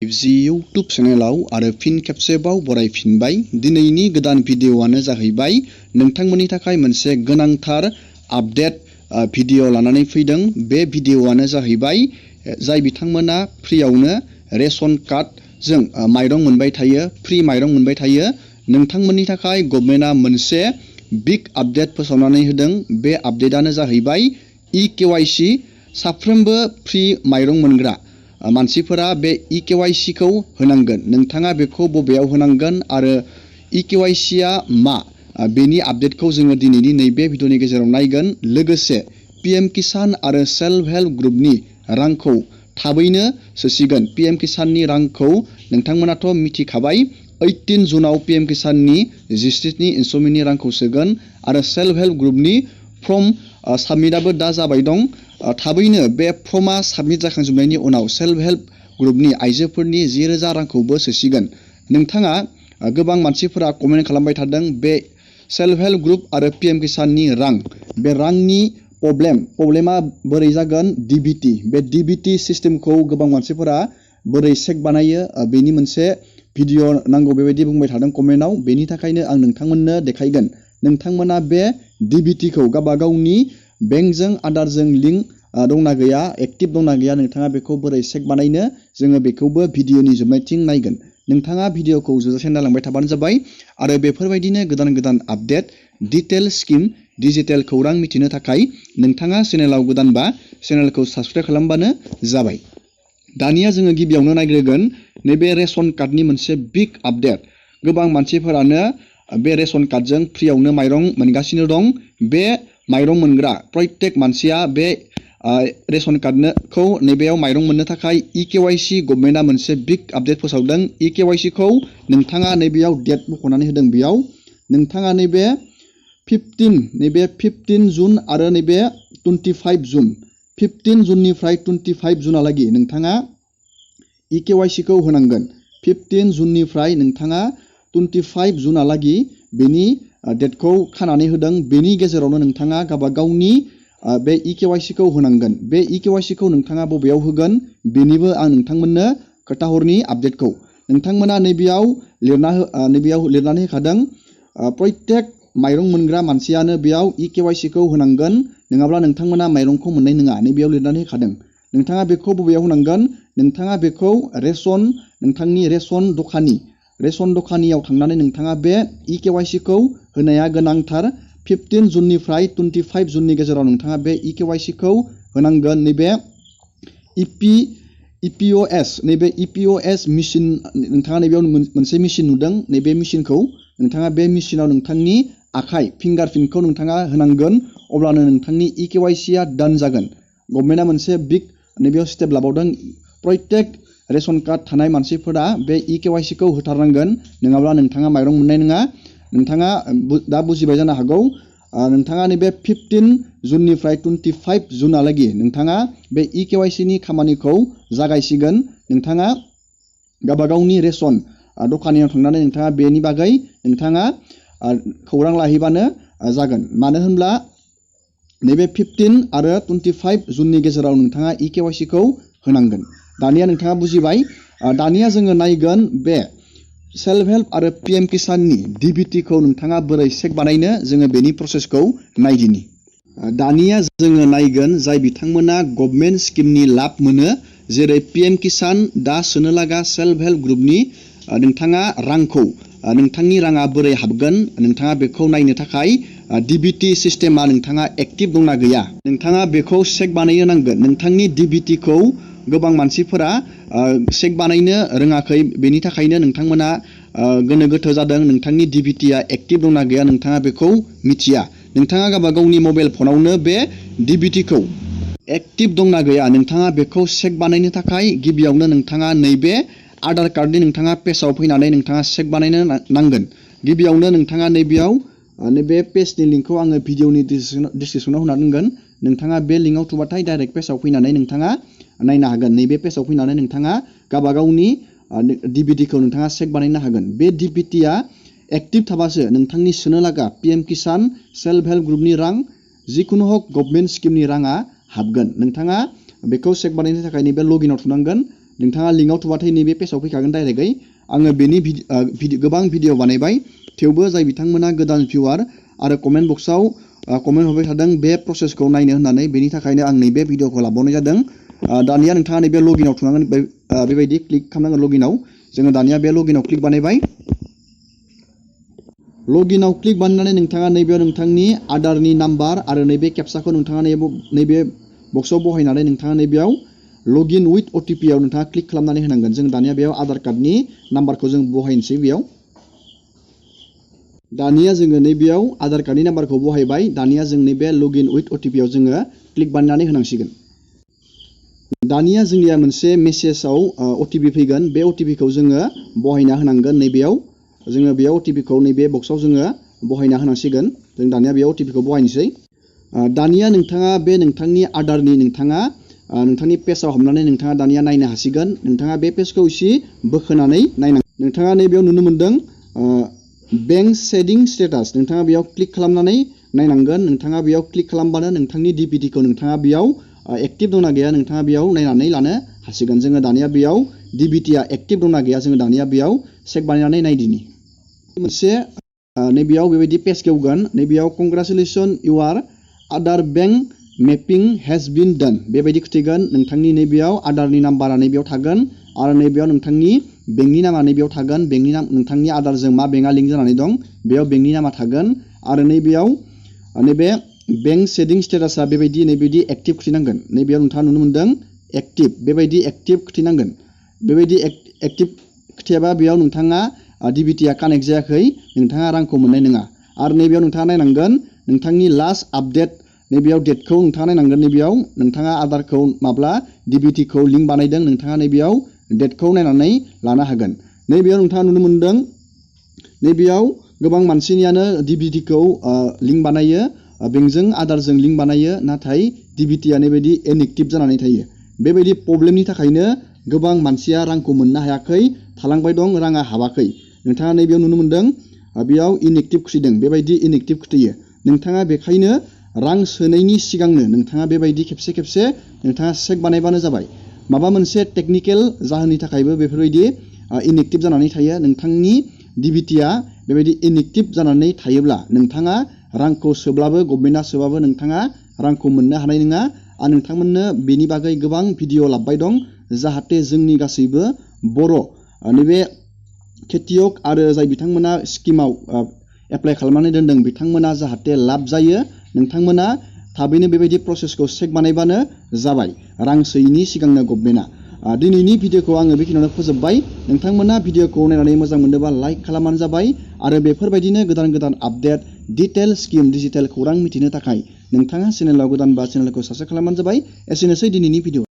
जि YouTube चेनेलाव आरो फिन खेबसेबाव बरायफिनबाय। दिनैनि गोदान भिडिअ'आनो जाहैबाय नोंथांमोननि थाखाय मोनसे गोनांथार आपडेट भिडिअ' लानानै फैदों। बे भिडिअ'आनो जाहैबाय जाय बिथांमोना फ्रियावनो रेशन कार्डजों माइरं मोनबाय थायो, फ्रि माइरं मोनबाय थायो, नोंथांमोननि थाखाय गभर्नमेन्टआ मोनसे बिग आपडेट फोसावनानै होदों। बे आपडेटआनो जाहैबाय इकेवाइसि। साफ्रोमबो फ्रि माइरं मोनग्रा मानसिफोरा बे इकेवाइसिखौ होनांगोन। नोंथाङा बेखौ बबेयाव होनांगोन आरो इकेवाइसिआ मा, बेनि आपडेटखौ जोङो दिनैनि नैबे भिडिअनि गेजेराव नायगोन। लोगोसे पिएम किसान आरो सेल्फ हेल्प ग्रुपनि रांखौ थाबैनो सोसिगोन। पिएम किसाननि रांखौ नोंथांमोनाथ' मिथिखाबाय, 18 जुनाव पिएम किसाननि 17 इनस्टलमेन्टनि रांखौ सोगोन आरो सेल्फ हेल्प ग्रुपनि फर्म साबमिटआबो दा जाबाय दं। थाबैनो बे फर्मआ साबमिट जाखांजोबनायनि उनाव सेल्फ हेल्प ग्रुपनि आइजोफोरनि 10,000 रांखौबो सोसिगोन। नोंथाङा गोबां मानसिफोरा कमेन्ट खालामबाय थादों बे सेल्फ हेल्प ग्रुप आरो पिएम किसाननि रां, बे रांनि प्रब्लेमा बोरै जागोन? डिबिटि, बे डिबिटि सिस्टेमखौ गोबां मानसिफोरा बोरै चेक बानायो बेनि मोनसे भिडिअ' नांगौ बेबायदि बुंबाय थादों कमेन्टआव। बेनि थाखायनो आं नोंथांमोननो देखायगोन। नोंथांमोना बे डिबिटिखौ गावबा गावनि बेंकजों आधारजों लिंक दंना गैया, एक्टिभ दंना गैया, नोंथाङा बेखौ बोरै चेक बानायनो, जोङो बेखौबो भिडिअनि जोबनायथिं नायगोन। नोंथाङा भिडिअखौ जोबजासे नायलांबाय थाबानो जाबाय आरो बेफोरबायदिनो गोदान गोदान आपडेट, डिटेल स्किम, डिजिटेल खौरां मिथिनो थाखाय नोंथाङा चेनेलाव गोदानबा चेनेलखौ साबस्क्राइब खालामबानो जाबाय। दानिया जोङो गिबियावनो नायग्रोगोन नैबे रेशन कार्डनि मोनसे बिग आपडेट। गोबां मानसिफोरानो बे रेशन कार्डजों फ्रियावनो माइरं मोनगासिनो दं। बे माइरं मोनग्रा प्रत्येक मानसिया बे रेशन कार्डखौ नैबेयाव माइरं मोननो थाखाय इकेवाइसि गभर्नमेन्टआ मोनसे बिग आपडेट फोसावदों। इकेवाइसिखौ नोंथाङा नैबेयाव डेट मख'नानै होदों। बेयाव नोंथाङा नैबे 15 जुन आरो नैबे 25 जुन, 15 जुननिफ्राय 25 जुनहालागै नोंथाङा इकेवाइसिखौ होनांगोन। 15 जुननिफ्राय नोंथाङा 25 जुनहालागै बेनि डेटखौ खानानै होदों। बेनि गेजेरावनो नोंथाङा गावबा गावनि बे इकेवाइसिखौ होनांगोन। बे इकेवाइसिखौ नोंथाङा बबेयाव होगोन बेनिबो आं नोंथांमोननो खोथाहरनि आपडेटखौ। नोंथांमोना नैबेयाव लिरनानै होखादों प्रत्येक माइरं मोनग्रा मानसियानो बेयाव इकेवाइसिखौ होनांगोन, नङाब्ला नोंथांमोना माइरंखौ मोननाय नङा। नैबेयाव लिरनानै होखादों। नोंथाङा बेखौ बबेयाव होनांगोन? नोंथाङा बेखौ नोंथांनि रेशन दखानियाव थांनानै नोंथाङा बे इकेवाइसिखौ होनाया गोनांथार। 15 जुननिफ्राय 25 जुननि गेजेराव नोंथाङा बे इकेवाइसिखौ होनांगोन। नैबे इपिअएस, नैबे इपिअएस मेसिन, नोंथाङा नैबेयाव मोनसे मेसिन नुदों। नैबे मेसिनखौ नोंथाङा बे मेसिनाव नोंथांनि आखाइ फिंगारप्रिन्टखौ नोंथाङा होनांगोन। अब्लानो नोंथांनि इकेवाइसिया डान जागोन। गभर्नमेन्टआ मोनसे बिग नैबेयाव स्टेप लाबावदों। प्रत्येक रेशन कार्ड थानाय मानसिफोरा बे इकेवाइसिखौ होथारनांगोन, नङाब्ला नोंथाङा माइरं मोननाय नङा। नोंथाङा दा बुजिबाय जानो हागौ। नोंथाङा नैबे 15 जुननिफ्राय 25 जुनहालागै नोंथाङा बे इकेवाइसिनि खामानिखौ जागायसिगोन। नोंथाङा गावबा गावनि रेशन दखानियाव थांनानै नोंथाङा बेनि बागै नोंथाङा खौरां लाहैबानो जागोन। मानो होनब्ला नैबे 15 आरो 25 जुननि गेजेराव नोंथाङा इकेवाइसिखौ होनांगोन। दानिया नोंथाङा बुजिबाय। दानिया जोङो नायगोन बे सेल्फ हेल्प आरो पिएम किसाननि डिबिटिखौ नोंथाङा बोरै चेक बानायनो, जोङो बेनि प्रसेसखौ नायदिनि। दानिया जोङो नायगोन जाय बिथांमोना गभर्नमेन्ट स्किमनि लाब मोनो, जेरै पिएम किसान, दा सोनो लागा सेल्फ हेल्प ग्रुपनि नोंथाङा रांखौ, नोंथांनि राङा बोरै हाबगोन, नोंथाङा बेखौ नायनो थाखाय डिबिटि सिस्टेमा नोंथाङा एक्टिभ दंना गैया, नोंथाङा बेखौ चेक बानायनो नांगोन। नोंथांनि डिबिटिखौ गोबां मानसिफोरा चेक बानायनो रोङाखै। बेनि थाखायनो नोंथांमोना गोनो गोथो जादों। नोंथांनि डिबिटिया एक्टिभ दंना गैया नोंथाङा बेखौ मिथिया। नोंथाङा गावबा गावनि मबाइल फनावनो बे डिबिटिखौ एक्टिभ दंना गैया नोंथाङा बेखौ चेक बानायनो थाखाय गिबियावनो नोंथाङा नैबे आधार कार्डनि नोंथाङा पेजआव फैनानै नोंथाङा चेक बानायनो नांगोन। गिबियावनो नोंथाङा नैबेयाव नैबे पेजनि लिंकखौ आङो भिडिअनि डिसक्रिपसनाव होना दोनगोन। नोंथाङा बे लिंकआव थुबाथाय डाइरेक्ट पेजआव फैनानै नोंथाङा नायनो हागोन। नैबे पेजआव फैनानै नोंथाङा गावबा गावनि डिबिटिखौ नोंथाङा चेक बानायनो हागोन। बे डिबिटिया एक्टिभ थाबासो नोंथांनि सोनो लागा पिएम किसान, सेल्फ हेल्प ग्रुपनि रां, जिखुनु हक गभर्नमेन्ट स्किमनि राङा हाबगोन। नोंथाङा बेखौ चेक बानायनो थाखाय नैबे लगिनआव थुनांगोन। नोंथाङा लिंकआव थुबाथाय नैबे पेजआव फैखागोन डाइरेक्टयै। आङो बेनि गोबां भिडिअ बानायबाय, थेवबो जाय बिथांमोना गोदान भिउआर आरो कमेन्ट बक्सआव कमेन्ट हरबाय थादों बे प्रसेसखौ नायनो होननानै, बेनि थाखायनो आं नैबे भिडिअखौ लाबावनाय जादों। दानिया नोंथाङा नैबे लगिनआव थुनांगोन, बेबायदि क्लिक खालामनांगोन लगिनआव। जोङो दानिया बे लगिनआव क्लिक बानायबाय। लगिनआव क्लिक बानायनानै नोंथाङा नैबेयाव नोंथांनि आधारनि नाम्बार आरो नैबे केपसाखौ नोंथाङा नैबे बक्सआव बहायनानै नोंथाङा नैबेयाव लगइन उइथ OTP आव नोंथाङा क्लिक खालामनानै होनांगोन। जों दानिया बेयाव आधार कार्डनि नाम्बारखौ जों बहायनोसै बेयाव। दानिया जोङो नैबेयाव आधार कार्डनि नाम्बारखौ बहायबाय। दानिया जों नैबे लगइन उइथ OTP आव जोङो क्लिक बानायनानै होनांसिगोन। दानिया जोंनिया मोनसे मेसेजाव OTP फैगोन। बे OTPखौ जोङो बहायना होनांगोन नैबेयाव। जोङो बेयाव OTPखौ नैबे बक्सआव जोङो बहायना होनांसिगोन। जों दानिया बेयाव OTPखौ बहायनोसै। दानिया नोंथाङा बे नोंथांनि आधारनि नोंथांनि पेजआव हाबनानै नोंथाङा दानिया नायनो हासिगोन। नोंथाङा बे पेजखौ एसे बोखोनानै नायनांगोन। नोंथाङा नैबेयाव नुनो मोनदों बेंक सेभिं स्टेटास। नोंथाङा बेयाव क्लिक खालामनानै नायनांगोन। नोंथाङा बेयाव क्लिक खालामबानो नोंथांनि DBTखौ नोंथाङा बेयाव एक्टिभ दंना गैया नोंथाङा बेयाव नायनानै लानो हासिगोन। जोङो दानिया बेयाव DBTआ एक्टिभ दंना गैया जोङो दानिया बेयाव चेक बानायनानै नायदिनि। मोनसे नैबेयाव बेबायदि पेज गेवगोन। नैबेयाव congratulation your Aadhaar bank mapping has been done बेबायदि खिथिगोन। नोंथांनि नैबेयाव आधारनि नाम्बारा नैबेयाव थागोन आरो नैबेयाव नोंथांनि बेंकनि नामा नैबेयाव थागोन। बेंकनि नाम, नोंथांनि आधारजों मा बेंकआ लिंक जानानै दं बेयाव बेंकनि नामा थागोन आरो नैबेयाव नैबे बेंक सेभिं स्टेटासआ नैबायदि एक्टिभ खिथिनांगोन। नैबेयाव नोंथाङा नुनो मोनदों एक्टिभ, बेबायदि एक्टिभ खिथिनांगोन। बेबायदि एक्टिभ खिथियाबा बेयाव नोंथाङा DBTआ कानेक्ट जायाखै, नोंथाङा रांखौ मोननाय नङा। आरो नैबेयाव नोंथाङा नायनांगोन नोंथांनि लास्ट आपडेट नैबेयाव डेटखौ नोंथाङा नायनांगोन। नैबेयाव नोंथाङा आधारखौ माब्ला DBTखौ लिंक बानायदों नोंथाङा नैबेयाव डेटखौ नायनानै लानो हागोन। नैबेयाव नोंथाङा नुनो मोनदों नैबेयाव गोबां मानसिनियानो DBTखौ लिंक बानायो, बेंकजों आधारजों लिंक बानायो, नाथाय DBTआ नैबायदि इनएक्टिभ जानानै थायो। बेबायदि प्रब्लेमनि थाखायनो गोबां मानसिया रांखौ मोननो हायाखै, थालांबाय दं, राङा हाबाखै। नोंथाङा नैबेयाव नुनो मोनदों बेयाव इनएक्टिभ खिथिदों, बेबायदि इनएक्टिभ खिथियो। नोंथाङा बेखायनो रां सोनायनि सिगांनो नोंथाङा बेबायदि खेबसे नोंथाङा चेक बानायबानो जाबाय। माबा मोनसे टेकनिकेल जाहोननि थाखायबो बेफोरबायदि इनएक्टिभ जानानै थायो। नोंथांनि DBTआ बेबायदि इनएक्टिभ जानानै थायोब्ला नोंथाङा रांखौ सोब्लाबो गभर्नमेन्टआ सोबाबो नोंथाङा रांखौ मोननो हानाय नङा। आरो नोंथांमोननो बेनि बागै गोबां भिडिअ लाबोबाय दं, जाहाथे जोंनि गासैबो बर' नैबे खेथियक आरो जाय बिथांमोना स्किमाव एप्लाइ खालामनानै दोनदों बिथांमोना जाहाथे लाब जायो। नोंथांमोना थाबैनो बेबायदि प्रसेसखौ चेक बानायबानो जाबाय रां सोयैनि सिगांनो गभर्नमेन्टआ। दिनैनि भिडिअखौ आङो बेखिनियावनो फोजोबबाय। नोंथांमोना भिडिअखौ नायनानै मोजां मोनदोंबा लाइक खालामबानो जाबाय आरो बेफोरबायदिनो गोदान आपडेट डिटेल स्किम डिजिटेल खौरां मिथिनो थाखाय नोंथाङा चेनेलाव गोदानबा चेनेलखौ साबस्क्राइब खालामबानो जाबाय। एसेनोसै दिनैनि भिडिअ।